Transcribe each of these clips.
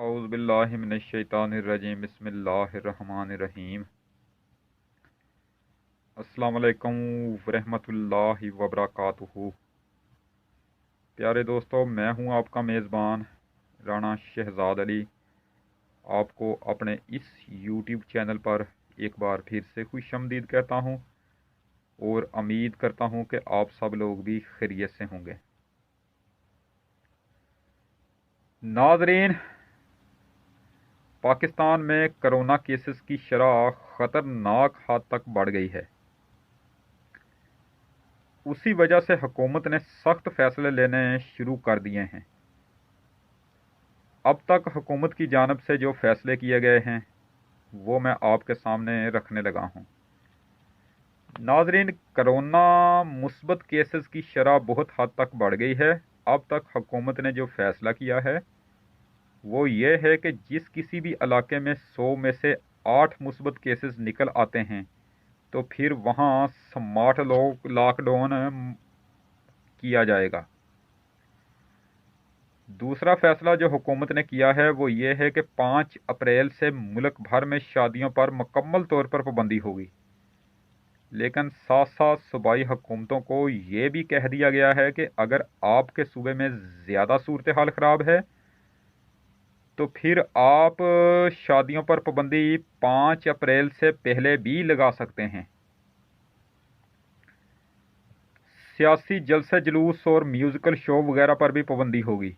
औज़ु बिल्लाहि मिनश्शैतानिर्रजीम बिस्मिल्लाहिर्रहमानिर्रहीम। अस्सलामु अलैकुम वरहमतुल्लाहि वबरकातुहू। प्यारे दोस्तों, मैं हूं आपका मेज़बान राना शहजाद अली। आपको अपने इस यूट्यूब चैनल पर एक बार फिर से खुशामदीद कहता हूं और उम्मीद करता हूं कि आप सब लोग भी खैरियत से होंगे। नाज़रीन, पाकिस्तान में कोरोना केसेस की शरह ख़तरनाक हद तक बढ़ गई है। उसी वजह से हुकूमत ने सख्त फैसले लेने शुरू कर दिए हैं। अब तक हुकूमत की जानिब से जो फैसले किए गए हैं वो मैं आपके सामने रखने लगा हूँ। नाज़रीन, कोरोना मुस्बत केसेस की शरह बहुत हद तक बढ़ गई है। अब तक हुकूमत ने जो फैसला किया है वो ये है कि जिस किसी भी इलाके में 100 में से 8 मुस्बत केसेस निकल आते हैं तो फिर वहाँ स्मार्ट लॉकडाउन किया जाएगा। दूसरा फैसला जो हुकूमत ने किया है वो ये है कि 5 अप्रैल से मुल्क भर में शादियों पर मुकम्मल तौर पर पाबंदी होगी। लेकिन साथ साथ सूबाई हुकूमतों को ये भी कह दिया गया है कि अगर आपके सूबे में ज़्यादा सूरत हाल ख़राब है तो फिर आप शादियों पर पाबंदी 5 अप्रैल से पहले भी लगा सकते हैं। सियासी जलसे जुलूस और म्यूज़िकल शो वगैरह पर भी पाबंदी होगी।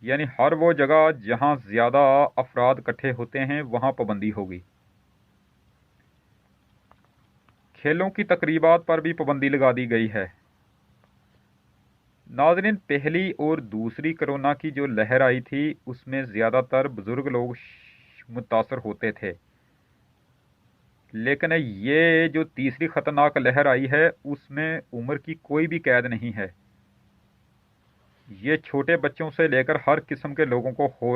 यानी हर वो जगह जहां ज़्यादा अफराद इकट्ठे होते हैं वहां पाबंदी होगी। खेलों की तकरीबात पर भी पाबंदी लगा दी गई है। नाज़रीन, पहली और दूसरी कोरोना की जो लहर आई थी उसमें ज़्यादातर बुज़ुर्ग लोग मुतासर होते थे, लेकिन ये जो तीसरी ख़तरनाक लहर आई है उसमें उम्र की कोई भी कैद नहीं है। ये छोटे बच्चों से लेकर हर किस्म के लोगों को हो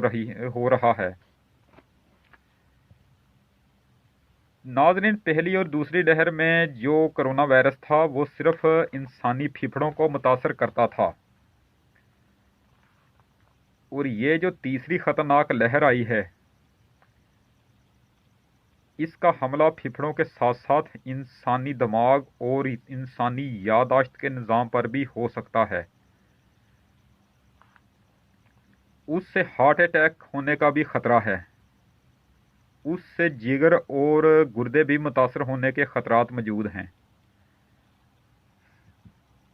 रहा है। नाज़रीन, पहली और दूसरी लहर में जो कोरोना वायरस था वो सिर्फ इंसानी फेफड़ों को मुतासर करता था, और ये जो तीसरी ख़तरनाक लहर आई है इसका हमला फेफड़ों के साथ साथ इंसानी दिमाग और इंसानी याददाश्त के निज़ाम पर भी हो सकता है। उससे हार्ट अटैक होने का भी ख़तरा है। उससे जिगर और गुर्दे भी मुतासर होने के ख़तरात मौजूद हैं।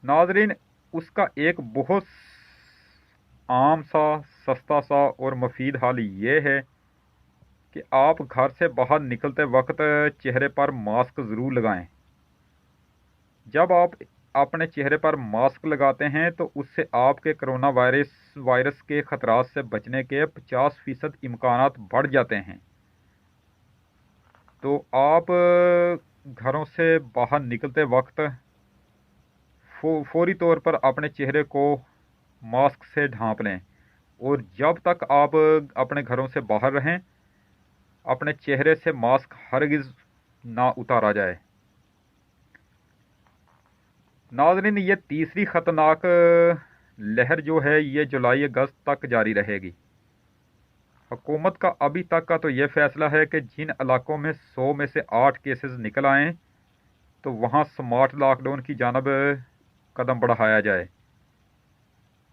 नाज़रीन, उसका एक बहुत आम सा, सस्ता सा और मुफीद हल ये है कि आप घर से बाहर निकलते वक्त चेहरे पर मास्क ज़रूर लगाएं। जब आप अपने चेहरे पर मास्क लगाते हैं तो उससे आपके कोरोना वायरस के ख़तरात से बचने के 50% इम्कानात बढ़ जाते हैं। तो आप घरों से बाहर निकलते वक्त फौरी तौर पर अपने चेहरे को मास्क से ढांप लें, और जब तक आप अपने घरों से बाहर रहें अपने चेहरे से मास्क हरगिज़ ना उतारा जाए। नाज़रीन, ये तीसरी ख़तरनाक लहर जो है ये जुलाई अगस्त तक जारी रहेगी। हुकूमत का अभी तक का तो ये फ़ैसला है कि जिन इलाकों में 100 में से 8 केसेस निकल आएँ तो वहाँ स्मार्ट लॉकडाउन की जानब कदम बढ़ाया जाए।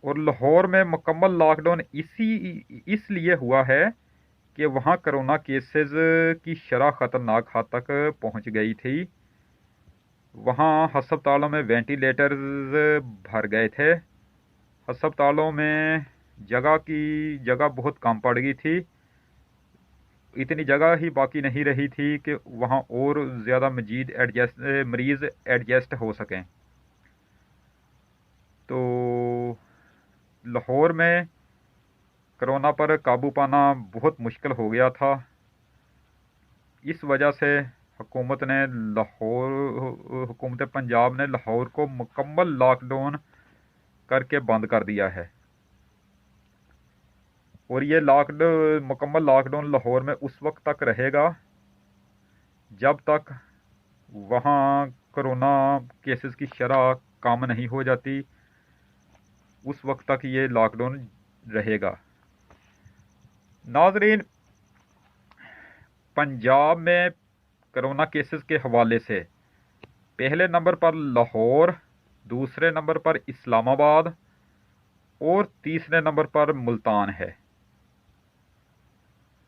और लाहौर में मुकम्मल लॉकडाउन इसलिए हुआ है कि वहाँ कोरोना केसेस की शरह ख़तरनाक हद तक पहुँच गई थी। वहाँ हस्पतालों में वेंटिलेटर्स भर गए थे। हस्पतालों में जगह बहुत कम पड़ गई थी। इतनी जगह ही बाकी नहीं रही थी कि वहाँ और ज़्यादा मरीज़ एडजस्ट हो सकें। तो लाहौर में कोरोना पर काबू पाना बहुत मुश्किल हो गया था। इस वजह से हुकूमत पंजाब ने लाहौर को मुकम्मल लॉकडाउन करके बंद कर दिया है। और ये मुकम्मल लॉकडाउन लाहौर में उस वक्त तक रहेगा जब तक वहाँ कोरोना केसेस की शरह कम नहीं हो जाती। उस वक्त तक ये लॉकडाउन रहेगा। नाजरीन, पंजाब में कोरोना केसेस के हवाले से पहले नंबर पर लाहौर, दूसरे नंबर पर इस्लामाबाद और तीसरे नंबर पर मुल्तान है।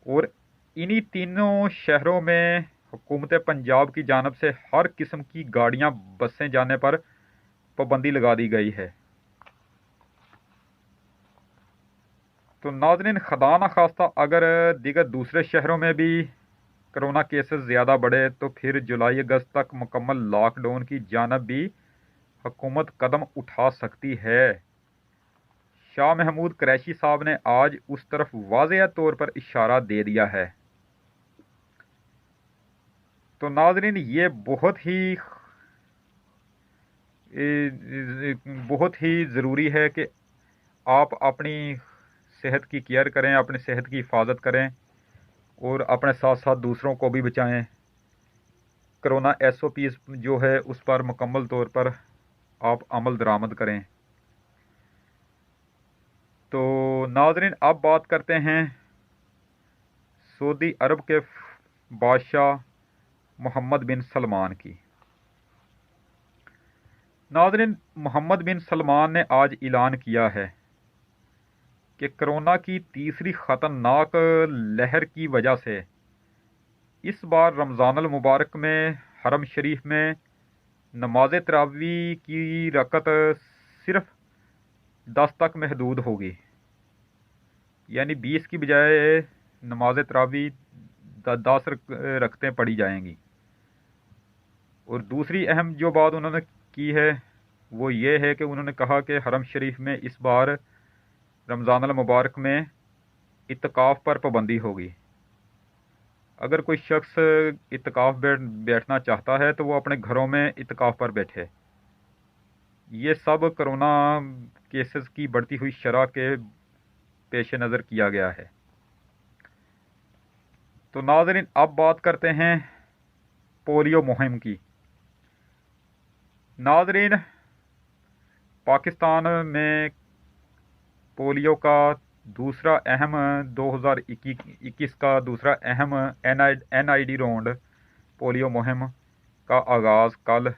और इन्हीं तीनों शहरों में हुकूमत पंजाब की जानिब से हर किस्म की गाड़ियां, बसें जाने पर पाबंदी लगा दी गई है। तो नाज़रीन, खुदा न खास्ता अगर दीगर दूसरे शहरों में भी कोरोना केसेस ज़्यादा बढ़े तो फिर जुलाई अगस्त तक मुकम्मल लॉकडाउन की जानिब भी हुकूमत कदम उठा सकती है। शाह महमूद कुरैशी साहब ने आज उस तरफ वाज़ेह तौर पर इशारा दे दिया है। तो नाज़रीन, ये बहुत ही ज़रूरी है कि आप अपनी सेहत की केयर करें, अपनी सेहत की हिफाजत करें और अपने साथ साथ दूसरों को भी बचाएं। कोरोना SOPs जो है उस पर मुकम्मल तौर पर आप अमल दरामद करें। तो नाज़रीन, अब बात करते हैं सऊदी अरब के बादशाह मोहम्मद बिन सलमान की। नाज़रीन, मोहम्मद बिन सलमान ने आज ऐलान किया है कि कोरोना की तीसरी ख़तरनाक लहर की वजह से इस बार रमज़ानुल मुबारक में हरम शरीफ में नमाज तरावी की रकत सिर्फ 10 तक महदूद होगी, यानी 20 की बजाय नमाज तरावी 10 रकतें पढ़ी जाएंगी। और दूसरी अहम जो बात उन्होंने की है वो ये है कि उन्होंने कहा कि हरम शरीफ में इस बार रमज़ानुल मुबारक में इत्तिकाफ़ पर पाबंदी होगी। अगर कोई शख्स इत्तिकाफ़ बैठना चाहता है तो वो अपने घरों में इत्तिकाफ़ पर बैठे। ये सब कोरोना केसेस की बढ़ती हुई शरह के पेश नज़र किया गया है। तो नाज़रीन, अब बात करते हैं पोलियो मुहिम की। नाज़रीन, पाकिस्तान में पोलियो का दूसरा अहम 2021 का दूसरा अहम NID राउंड पोलियो मुहिम का आगाज़ कल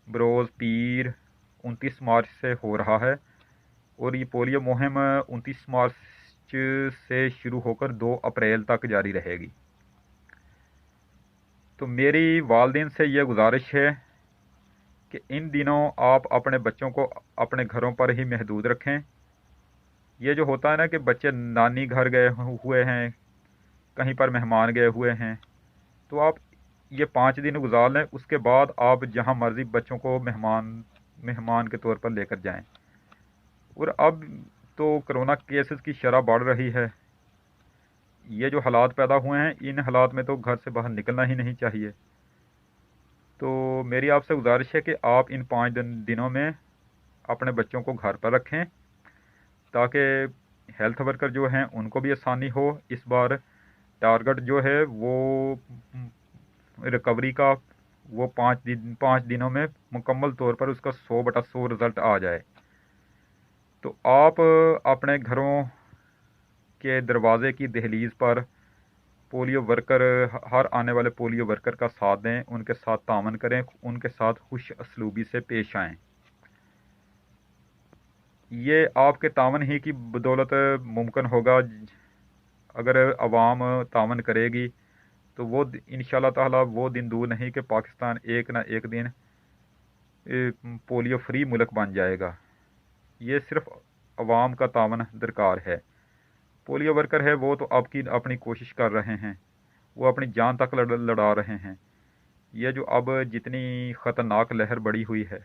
बरोज़ पीर 29 मार्च से हो रहा है और ये पोलियो मुहिम 29 मार्च से शुरू होकर 2 अप्रैल तक जारी रहेगी। तो मेरी वालिदैन से ये गुजारिश है कि इन दिनों आप अपने बच्चों को अपने घरों पर ही महदूद रखें। ये जो होता है ना कि बच्चे नानी घर गए हुए हैं, कहीं पर मेहमान गए हुए हैं, तो आप ये 5 दिन गुजार लें, उसके बाद आप जहां मर्ज़ी बच्चों को मेहमान के तौर पर लेकर जाएं। और अब तो कोरोना केसेस की शरह बढ़ रही है। ये जो हालात पैदा हुए हैं, इन हालात में तो घर से बाहर निकलना ही नहीं चाहिए। तो मेरी आपसे गुजारिश है कि आप इन 5 दिनों में अपने बच्चों को घर पर रखें ताकि हेल्थ वर्कर जो हैं उनको भी आसानी हो। इस बार टारगेट जो है वो रिकवरी का वो 5 दिनों में मुकम्मल तौर पर उसका 100/100 रिज़ल्ट आ जाए। तो आप अपने घरों के दरवाज़े की दहलीज़ पर पोलियो वर्कर, हर आने वाले पोलियो वर्कर का साथ दें, उनके साथ तामन करें, उनके साथ खुश असलूबी से पेश आएँ। ये आपके तामन ही की बदौलत मुमकिन होगा। अगर अवाम तामन करेगी तो वो इंशाल्लाह ताला वो दिन दूर नहीं कि पाकिस्तान एक ना एक दिन पोलियो फ्री मुल्क बन जाएगा। ये सिर्फ अवाम का तामन दरकार है। पोलियो वर्कर है वो तो आपकी अपनी कोशिश कर रहे हैं, वो अपनी जान तक लड़ा रहे हैं। ये जो अब जितनी ख़तरनाक लहर बढ़ी हुई है,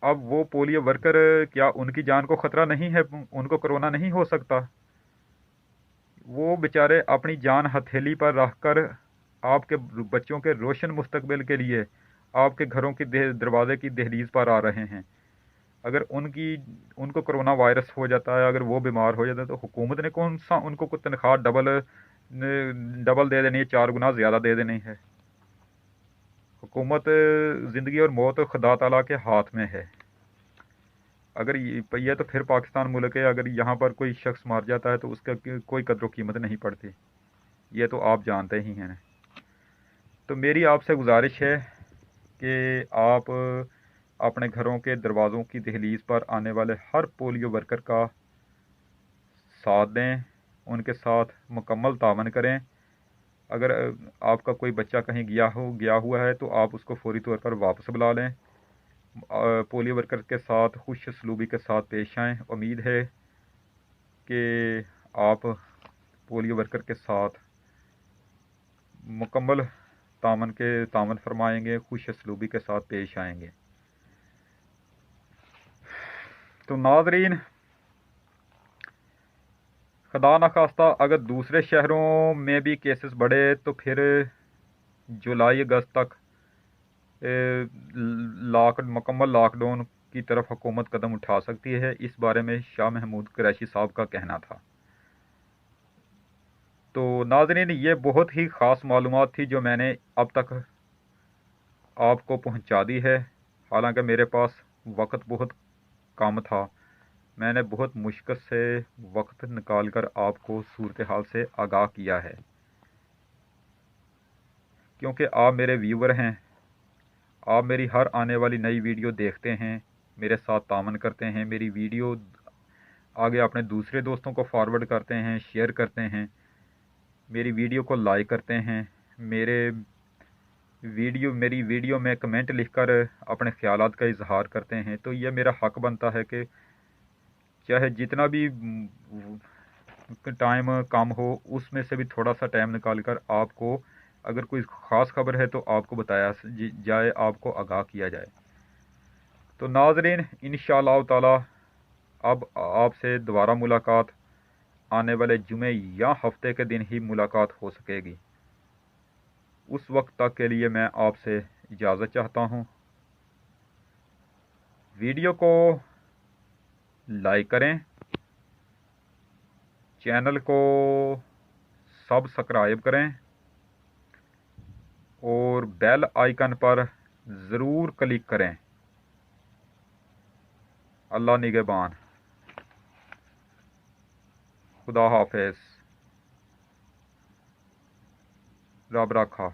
अब वो पोलियो वर्कर, क्या उनकी जान को ख़तरा नहीं है? उनको कोरोना नहीं हो सकता? वो बेचारे अपनी जान हथेली पर रखकर आपके बच्चों के रोशन मुस्तकबिल के लिए आपके घरों की दरवाजे की दहलीज पर आ रहे हैं। अगर उनको कोरोना वायरस हो जाता है, अगर वो बीमार हो जाता है, तो हुकूमत ने कौन सा उनको कुछ तनख्वाह डबल दे देनी है, 4 गुना ज़्यादा दे देनी है? हुकूमत, ज़िंदगी और मौत खुदा ताला के हाथ में है। अगर ये तो फिर पाकिस्तान मुल्क है, अगर यहाँ पर कोई शख्स मार जाता है तो उसका कोई कदर कीमत नहीं पड़ती, ये तो आप जानते ही हैं। तो मेरी आपसे गुजारिश है कि आप अपने घरों के दरवाज़ों की दहलीज पर आने वाले हर पोलियो वर्कर का साथ दें, उनके साथ मुकम्मल तावन करें। अगर आपका कोई बच्चा कहीं गया हुआ है तो आप उसको फौरी तौर पर वापस बुला लें। पोलियो वर्कर के साथ खुश सलूबी के साथ पेश आएँ। उम्मीद है कि आप पोलियो वर्कर के साथ मुकम्मल तावन फरमाएंगे, खुश सलूबी के साथ पेश आएंगे। तो नाज़रीन, खुदा न खास्ता अगर दूसरे शहरों में भी केसेस बढ़े तो फिर जुलाई अगस्त तक मुकम्मल लॉकडाउन की तरफ हुकूमत कदम उठा सकती है। इस बारे में शाह महमूद कुरैशी साहब का कहना था। तो नाज़रीन, ये बहुत ही ख़ास मालूमात थी जो मैंने अब तक आपको पहुंचा दी है। हालांकि मेरे पास वक्त बहुत कम था, मैंने बहुत मुश्किल से वक्त निकाल कर आपको सूरत हाल से आगाह किया है, क्योंकि आप मेरे व्यूवर हैं। आप मेरी हर आने वाली नई वीडियो देखते हैं, मेरे साथ तामन करते हैं, मेरी वीडियो आगे अपने दूसरे दोस्तों को फॉरवर्ड करते हैं, शेयर करते हैं, मेरी वीडियो को लाइक करते हैं, मेरी वीडियो में कमेंट लिखकर अपने ख्यालात का इजहार करते हैं। तो ये मेरा हक बनता है कि चाहे जितना भी टाइम कम हो, उसमें से भी थोड़ा सा टाइम निकाल कर आपको अगर कोई ख़ास खबर है तो आपको बताया जाए, आपको आगाह किया जाए। तो नाज़रीन, इंशाअल्लाह ताला अब आपसे दोबारा मुलाकात आने वाले जुमे या हफ्ते के दिन ही मुलाकात हो सकेगी। उस वक्त तक के लिए मैं आपसे इजाज़त चाहता हूँ। वीडियो को लाइक करें, चैनल को सब्सक्राइब करें और बेल आइकन पर ज़रूर क्लिक करें। अल्लाह निगहबान। खुदा हाफिज़। रब रखा।